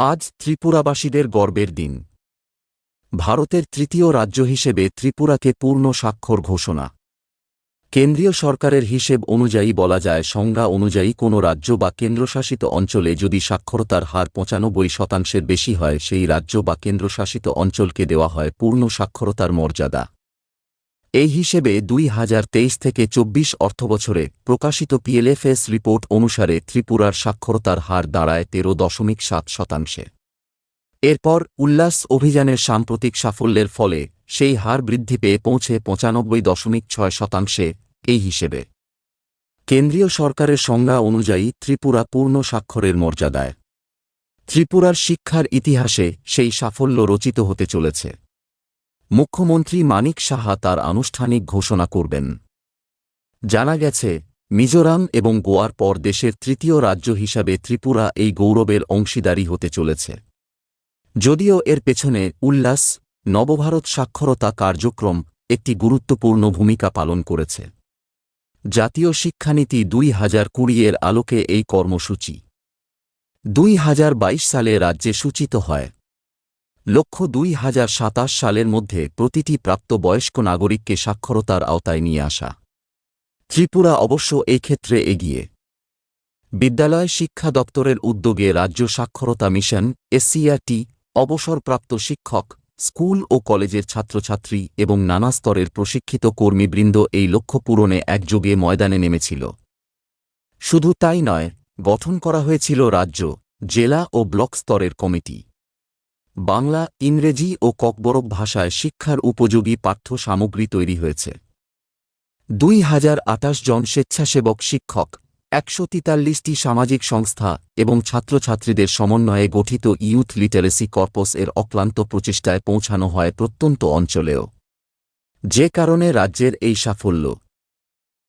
আজ ত্রিপুরাবাসীদের গর্বের দিন। ভারতের তৃতীয় রাজ্য হিসেবে ত্রিপুরাকে পূর্ণ স্বাক্ষর ঘোষণা। কেন্দ্রীয় সরকারের হিসেব অনুযায়ী বলা যায়, সংজ্ঞা অনুযায়ী কোনো রাজ্য বা কেন্দ্রশাসিত অঞ্চলে যদি সাক্ষরতার হার ৯৫% বেশি হয়, সেই রাজ্য বা কেন্দ্রশাসিত অঞ্চলকে দেওয়া হয় পূর্ণ সাক্ষরতার মর্যাদা। এই হিসেবে ২০২৩ থেকে ২৪ অর্থবছরে প্রকাশিত পিএলএফএস রিপোর্ট অনুসারে ত্রিপুরার সাক্ষরতার হার দাঁড়ায় ১৩.৭%। এরপর উল্লাস অভিযানের সাম্প্রতিক সাফল্যের ফলে সেই হার বৃদ্ধি পেয়ে পৌঁছে ৯৫.৬%। এই হিসেবে কেন্দ্রীয় সরকারের সংজ্ঞা অনুযায়ী ত্রিপুরা পূর্ণ স্বাক্ষরের মর্যাদায়। ত্রিপুরার শিক্ষার ইতিহাসে সেই সাফল্য রচিত হতে চলেছে। মুখ্যমন্ত্রী মানিক সাহা তার আনুষ্ঠানিক ঘোষণা করবেন। জানা গেছে, মিজোরাম এবং গোয়ার পর দেশের তৃতীয় রাজ্য হিসাবে ত্রিপুরা এই গৌরবের অংশীদারী হতে চলেছে। যদিও এর পেছনে উল্লাস নবভারত সাক্ষরতা কার্যক্রম একটি গুরুত্বপূর্ণ ভূমিকা পালন করেছে। জাতীয় শিক্ষানীতি ২০২০ এর আলোকে এই কর্মসূচি ২০২২ সালে রাজ্যে সূচিত হয়। লক্ষ্য ২০২৭ সালের মধ্যে প্রতিটি প্রাপ্তবয়স্ক নাগরিককে সাক্ষরতার আওতায় নিয়ে আসা। ত্রিপুরা অবশ্য এই ক্ষেত্রে এগিয়ে। বিদ্যালয় শিক্ষা দপ্তরের উদ্যোগে রাজ্য সাক্ষরতা মিশন এসসিআরটি, অবসরপ্রাপ্ত শিক্ষক, স্কুল ও কলেজের ছাত্রছাত্রী এবং নানা স্তরের প্রশিক্ষিত কর্মীবৃন্দ এই লক্ষ্য পূরণে একযোগে ময়দানে নেমেছিল। শুধু তাই নয়, গঠন করা হয়েছিল রাজ্য, জেলা ও ব্লক স্তরের কমিটি। বাংলা, ইংরেজি ও ককবরক ভাষায় শিক্ষার উপযোগী পাঠ্য সামগ্রী তৈরি হয়েছে। ২০২৮ জন স্বেচ্ছাসেবক শিক্ষক, ১৪৩টি সামাজিক সংস্থা এবং ছাত্রছাত্রীদের সমন্বয়ে গঠিত ইয়ুথ লিটারেসি কর্পস এর অক্লান্ত প্রচেষ্টায় পৌঁছানো হয় প্রত্যন্ত অঞ্চলেও। যে কারণে রাজ্যের এই সাফল্য।